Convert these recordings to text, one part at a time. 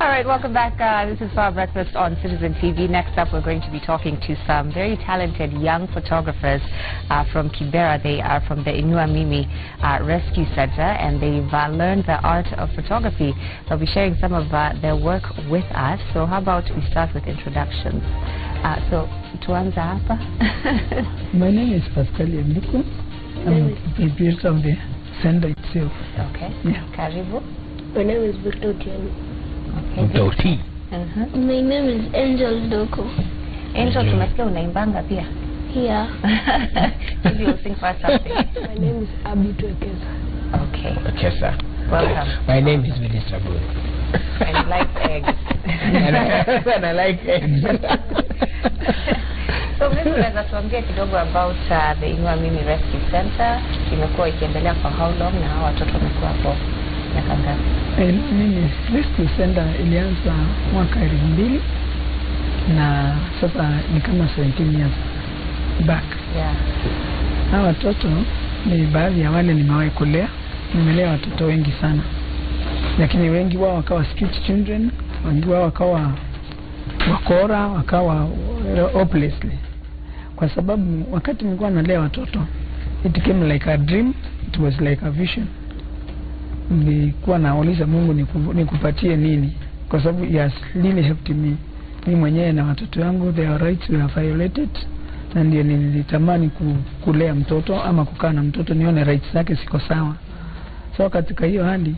All right, welcome back. This is Far Breakfast on Citizen TV. Next up, we're going to be talking to some very talented young photographers from Kibera. They are from the Inua Mimi Rescue Center, and they've learned the art of photography. They'll be sharing some of their work with us. So how about we start with introductions? Tuanza hapa. My name is Pascal Yamduku. I'm the proprietor of the center itself. Okay. Yeah. Karibu. My name is Victor Tian. Okay. My name is Angel Doko. Angel, tumesikia unaimbanga pia. Here. Maybe you'll sing for something. My name is Abitu Ekesa. Okay. Ekesa. Welcome. My name is Willis Rabu. And he likes eggs. And I like eggs. So maybe unaweza tuambia kidogo about the Inua Mimi Rescue Center. Imekuwa ikiendelea for how long na hawa watoto wamekuwa hapo miaka ngapi? Inua Mimi Rescue Center ilianza mwaka 2000 na sasa ni kama 17 years back. Yeah. Hawa watoto ni baadhi ya wale nimewahi kulea. Nimelea watoto wengi sana, lakini wengi wao wakawa street children, wengi wao wakawa wakora, wakawa hopelessly. Kwa sababu wakati nilikuwa nalea watoto, it came like a dream, it was like a vision. Nilikuwa nauliza Mungu nikupatie nini, kwa sababu he has really helped me. Mimi mwenyewe na watoto wangu, their rights were violated, na ndio nilitamani kulea mtoto ama kukaa na mtoto nione rights zake siko sawa. So katika hiyo hali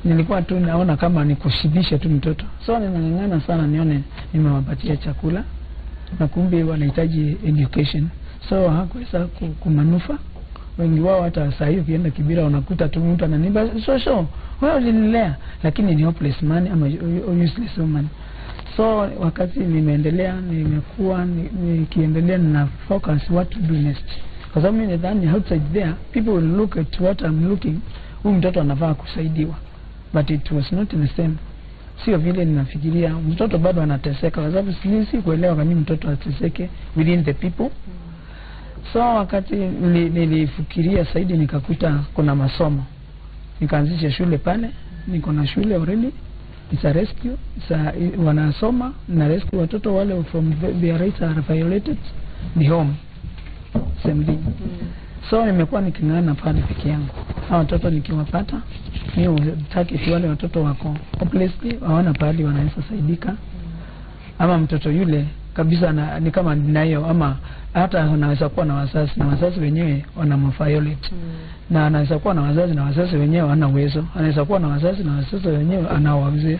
nilikuwa tu naona kama ni kushibisha tu mtoto. So ninang'ang'ana sana nione nimewapatia chakula, na kumbe wanahitaji education. So hakuweza kumanufa. Wengi wao hata saa hiyo ukienda Kibera unakuta tu mtu ananiba so wewe ulinilea, lakini ni hopeless man ama useless woman. So wakati nimeendelea, nimekuwa nikiendelea na focus what to do next. Kwa sababu mimi nadhani outside there people will look at what I'm looking. Huyu mtoto anafaa kusaidiwa, but it was not the same. Sio vile ninafikiria, mtoto bado anateseka, kwa sababu si kuelewa kama mtoto ateseke within the people. So wakati nilifikiria zaidi, nikakuta kuna masomo, nikaanzisha shule pale. Niko na shule already, it's a rescue, wanasoma na rescue watoto wale from their rights are violated, the home same thing. So nimekuwa niking'ana pale peke yangu. Hao watoto nikiwapata, mimi hutaki wale watoto wako hopelessly, hawana pahali wanaweza saidika. Ama mtoto yule kabisa ni kama ninayo, ama hata anaweza kuwa na wazazi, na wazazi wenyewe wanamviolate. Na anaweza kuwa na wazazi na wazazi wenyewe hana uwezo. Anaweza kuwa na wazazi na wazazi wenyewe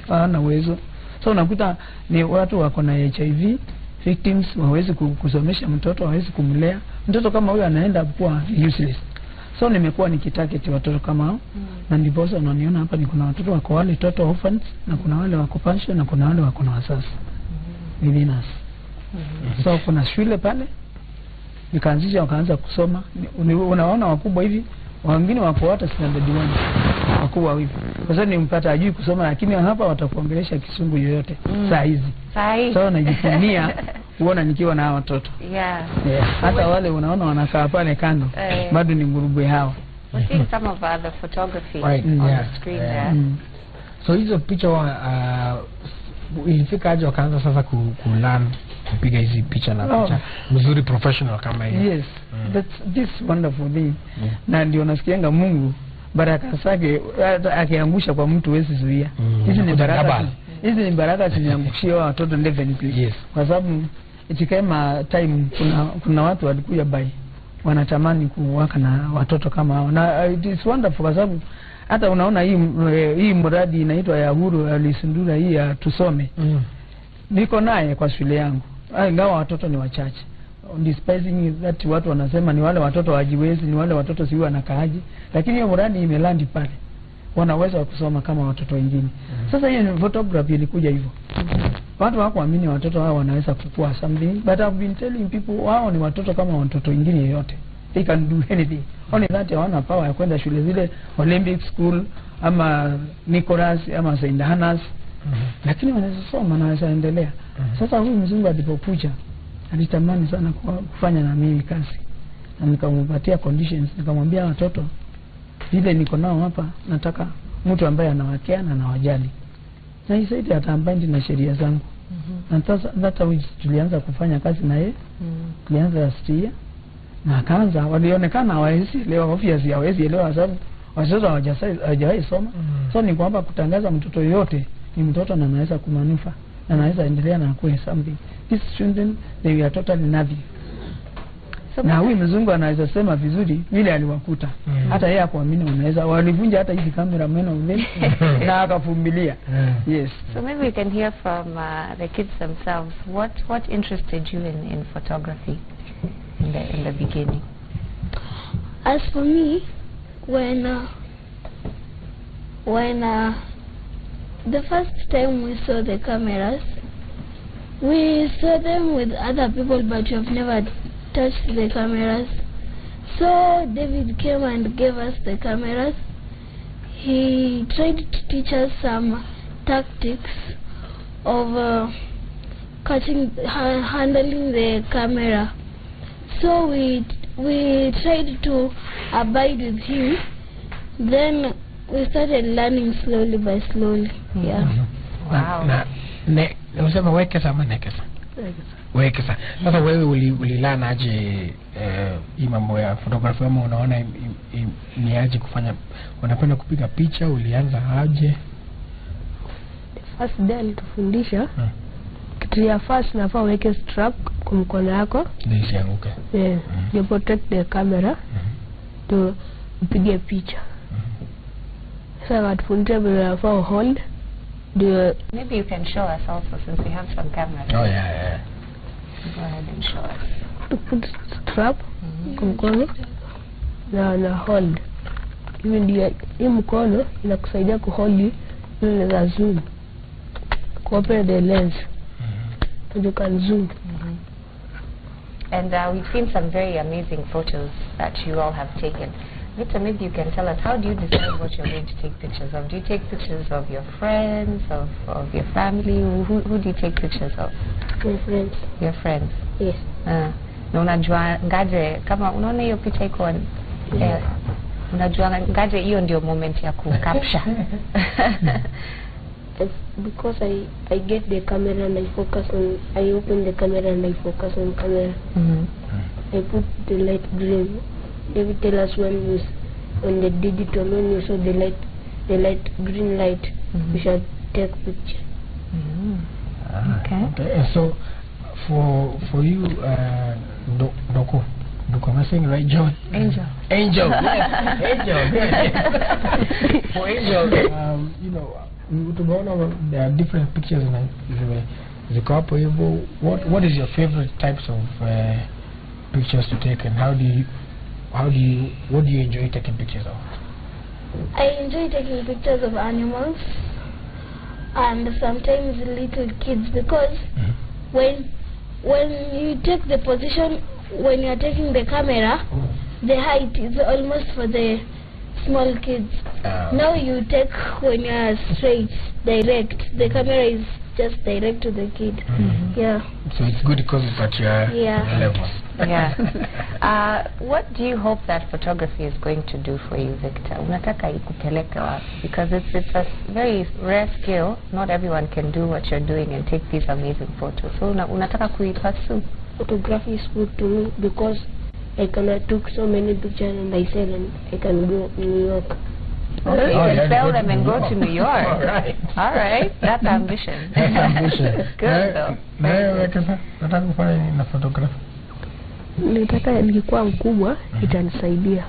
hana uwezo. So unakuta ni watu wako na HIV victims, hawezi kusomesha mtoto, hawezi kumlea mtoto. Kama huyo anaenda kuwa useless. So nimekuwa nikitarget watoto kama hao. Na ndipo sasa unaniona hapa ni kuna watoto wako wale total orphans, na kuna wale wako pension, na kuna wale wako na wazazi within us. So kuna shule pale nikaanzisha, wakaanza kusoma. Unaona wakubwa hivi, wengine wako hata standard 1 wakubwa hivi. Kwa sababu nimpata ajui kusoma, lakini hapa watakuongelesha Kisungu yoyote saa hizi. So najifunia kuona nikiwa na watoto. Yeah. Hata wale unaona wanakaa pale kando, bado ni ngurubwe hawa. We're seeing some of the photography on the screen there. So hizo picha ilifika aje wakaanza sasa kulearn kupiga hizi picha na picha mzuri professional kama hiyo? Yes, that's this wonderful thing. Na ndio nasikianga Mungu baraka zake akiangusha kwa mtu wezi zuia. Hizi ni baraka. Hizi ni baraka zinaangushia watoto definitely. Yes. Kwa sababu itikema time kuna watu walikuja by wanatamani kuwaka na watoto kama hao. Na it is wonderful kwa sababu hata unaona hii mradi inaitwa ya Huru alisindura hii ya tusome. Niko naye kwa shule yangu. Ingawa watoto ni wachache. Despising that watu wanasema ni wale watoto wajiwezi, ni wale watoto si wanakaaji, lakini hiyo mradi imelandi pale. Wanaweza kusoma kama watoto wengine. Sasa hiyo photography ilikuja hivyo. Watu hawakuamini watoto hao wanaweza kukua something, but I've been telling people wao ni watoto kama watoto wengine yote. They can do anything. Only that hawana power ya kwenda shule zile Olympic school ama Nicholas ama St. Hannah's. Lakini wanaweza soma na wanaweza endelea. Sasa huyu mzungu alipokuja alitamani sana kufanya na mimi kazi. Na nikampatia conditions, nikamwambia watoto vile niko nao hapa, nataka mtu ambaye anawakea na anawajali. na hii saidi atambaindi na sheria zangu. And that's how tulianza kufanya kazi na yeye. Tulianza last year na akaanza, walionekana hawezi leo, obviously hawezi elewa sababu watoto hawajawahi soma. So ni kwamba kutangaza mtoto yote ni mtoto na anaweza kumanufa na anaweza endelea na kuwe something. These children, they are totally nothing. Na huyu mzungu anaweza sema vizuri vile aliwakuta. Hata yeye hakuamini wanaweza walivunja hata hizi kamera meno vile na akavumilia. Yes. So maybe we can hear from the kids themselves. What interested you in photography in the beginning? As for me, when the first time we saw the cameras, we saw them with other people, but we have never touched the cameras. So David came and gave us the cameras. He tried to teach us some tactics of handling the camera. So we tried to abide with him. Then we started learning slowly by slowly. Yeah. Wow. Unasema wekesa ama nekesa? Wekesa. Sasa wewe ulilana aje hii mambo ya photography, ama unaona ni aje kufanya, unapenda kupiga picha, ulianza aje? First day alitufundisha kitu ya first nafaa weke strap kwa mkono yako ndio isianguke. Yeah. You protect the camera to upige picha. So atufundisha vile nafaa hold. Maybe you can show us also, since we have some cameras. Oh yeah. Go ahead and show us. To put strap kwa mkono na hold. Hivi ndio hii mkono inakusaidia kuhold ile za zoom. Open the lens. You can zoom. And we've seen some very amazing photos that you all have taken. Victor, maybe you can tell us, how do you decide what you're going to take pictures of? Do you take pictures of your friends, of your family? Who do you take pictures of? My friends. Your friends? Yes. Na unajua ngaje kama unaona hiyo picha iko unajua ngaje hiyo ndio moment ya kucapture? Because I get the camera and I open the camera and I focus on camera. I put the light green. They will tell us when the digital, when you saw the light green light, we shall take picture. Okay. So for you, Doko, am I saying right, John? Angel. Yes, Angel. For Angel, you know, there are different pictures in the couple. What is your favorite types of pictures to take, and what do you enjoy taking pictures of? I enjoy taking pictures of animals and sometimes little kids, because when you take the position, when you are taking the camera, the height is almost for the small kids. Now you take when you are straight, direct. The camera is just direct to the kid. Yeah. So it's good because it's at your level. Yeah. What do you hope that photography is going to do for you, Victor? Unataka ikupeleke wapi? Because it's a very rare skill. Not everyone can do what you're doing and take these amazing photos. So unataka kuipursue? Photography is good to me because I took so many pictures and I sell and I can go to New York. Okay, you can sell them and go to New York. All right. That's ambition. That's ambition. Good though. Nataka kufanya nini na photography? Nataka nikikuwa mkubwa itanisaidia.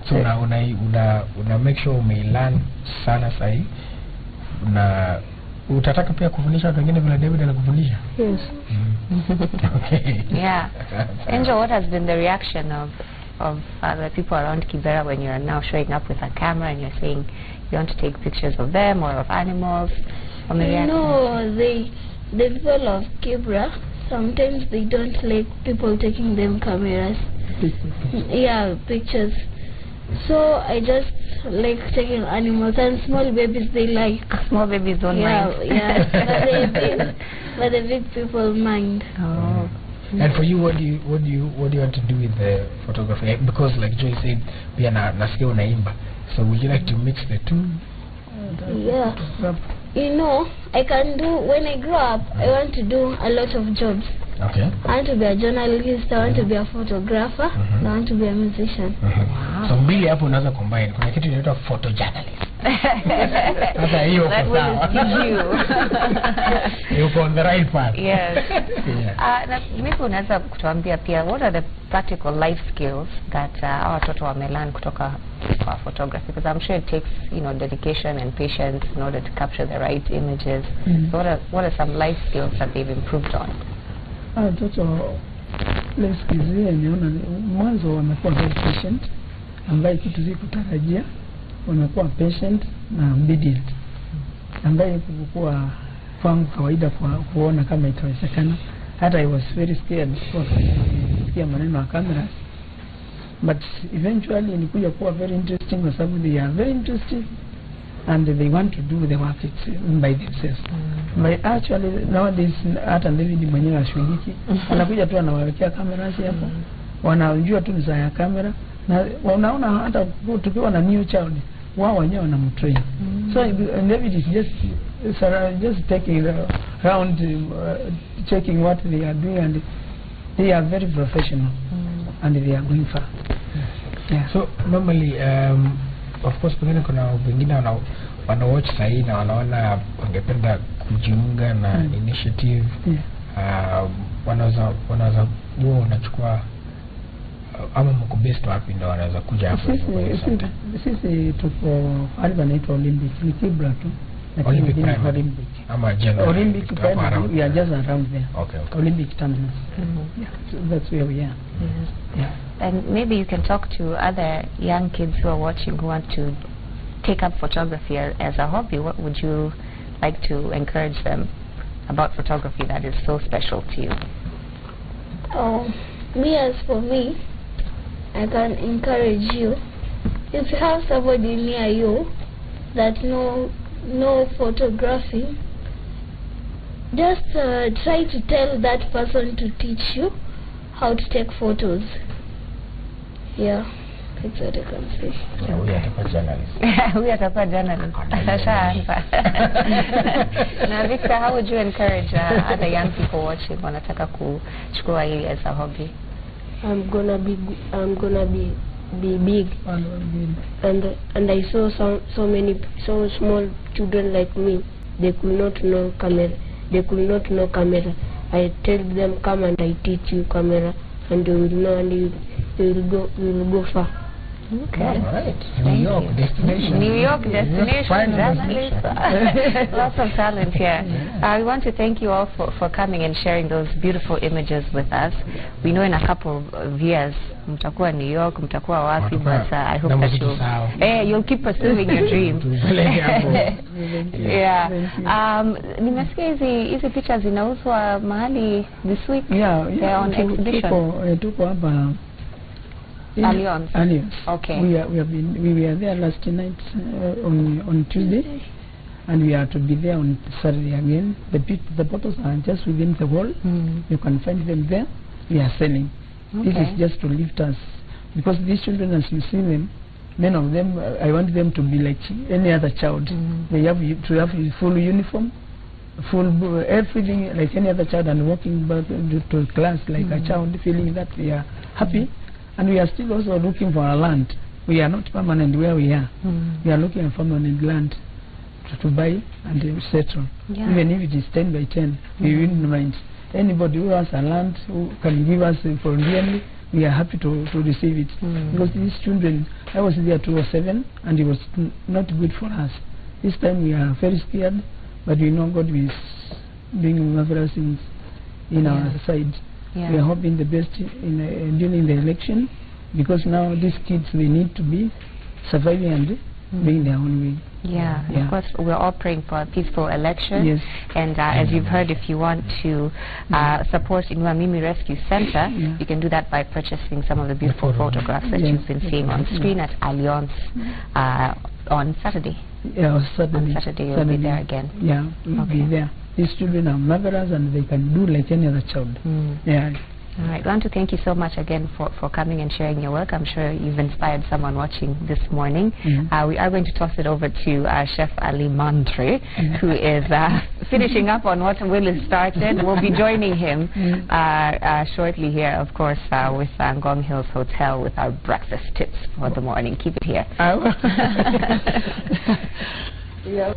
So una make sure umeilearn sana sahi. Utataka pia kufundisha watu wengine vile David anakufundisha? Yes. Okay. Yeah. Angel, what has been the reaction of the people around Kibera when you are now showing up with a camera and you're saying you want to take pictures of them or of animals? No, the people of Kibera, sometimes they don't like people taking them cameras. Yeah, pictures. So I just like taking animals, and small babies they like. Small babies don't mind. Yeah. But the big people mind. Oh. And for you, what do you want to do with the photography? Because like Joy said, pia nasikia unaimba. So would you like to mix the two? Yeah. You know, I can do, when I grow up, I want to do a lot of jobs. Okay. I want to be a journalist, I want to be a photographer, I want to be a musician. Wow. So mbili hapo unaweza combine. Kuna kitu inaitwa photojournalist. Sasa hiyo That kwa will give you. You're on the right path. Yes. Yeah. Na maybe unaweza kutuambia pia, what are the practical life skills that our watoto wamelearn kutoka kwa photography? Because I'm sure it takes, you know, dedication and patience in order to capture the right images. So what are some life skills that they've improved on? Watoto life skills zile niona mwanzo wamekuwa very patient, ambaye kitu zikutarajia wamekuwa patient na obedient, ambaye kukua kwangu kawaida kwa kuona kama itawezekana. Hata I was very scared kwa kusikia maneno ya cameras, but eventually nilikuja kuwa very interesting kwa sababu they are very interested and they want to do the work by themselves. But actually nowadays hata David mwenyewe ashugiki anakuja tu anawawekea cameras hapo, wanajua tu za ya camera, na unaona hata tukiwa na new child wao wenyewe wanamtrain. So David is just taking around checking what they are doing, and they are very professional and they are going far. Yeah. So normally of course pengine kuna wengine wana watch sahi na wanaona wangependa kujiunga na initiative. Wanaweza wao unachukua ama mko best wapi ndio wanaweza kuja hapo? Sisi tuko hali wanaitwa Olympic, ni Kibera tu. Olympic ama general Olympic primary, we are just around there. Okay. Olympic terminus. Yeah, so that's where we are. Yeah. And maybe you can talk to other young kids who are watching who want to take up photography as a hobby. What would you like to encourage them about photography that is so special to you? As for me, I can encourage you, if you have somebody near you that know photography, just try to tell that person to teach you how to take photos. Yeah, that's what I can say. Yeah, we are a journalist. We are a journalist. Now Victor, how would you encourage other young people watching wanataka kuchukua hili as a hobby? I'm gonna be big, and I saw so small children like me. They could not know camera. I tell them, come and I teach you camera, and they will know, and they will go far. Okay. All right. New York destination. New York destination. Lots of talent here. We want to thank you all for coming and sharing those beautiful images with us. We know in a couple of years, mtakuwa New York, mtakuwa wapi, but I hope that you'll keep pursuing your dreams. Yeah. Nimesikia hizi picha zinauzwa mahali this week. Yeah. They're on exhibition. Tuko hapa Alliance. Okay. We were there last night on Tuesday, and we are to be there on Saturday again. The photos are just within the wall. You can find them there. We are selling. Okay. This is just to lift us, because these children, as you see them, many of them, I want them to be like any other child. They have to have full uniform, full everything like any other child, and walking back to class like a child, feeling that they are happy. And we are still also looking for a land. We are not permanent where we are. We are looking for permanent land to buy and settle. Yeah. Even if it is 10 by 10, we wouldn't mind. Anybody who has a land who can give us for yearly, we are happy to receive it. Because these children, I was there 2007, and it was not good for us. This time we are very scared, but we know God is doing marvelous things in our side. Yeah. We are hoping the best during the election, because now these kids, they need to be surviving and being their own way. Yeah, of course, we're all praying for a peaceful election. Yes. And as you've heard, if you want to support Inua Mimi Rescue Center, you can do that by purchasing some of the beautiful photographs that you've been seeing on screen at Alliance on Saturday. Yeah, on Saturday you'll be there again. Yeah, we'll be there. These children are marvelous, and they can do like any other child. Yeah. All right, I want to thank you so much again for coming and sharing your work. I'm sure you've inspired someone watching this morning. We are going to toss it over to Chef Ali Mantre, who is finishing up on what Will has started. We'll be joining him shortly here, of course, with Ngong Hills Hotel with our breakfast tips for the morning. Keep it here. Yeah.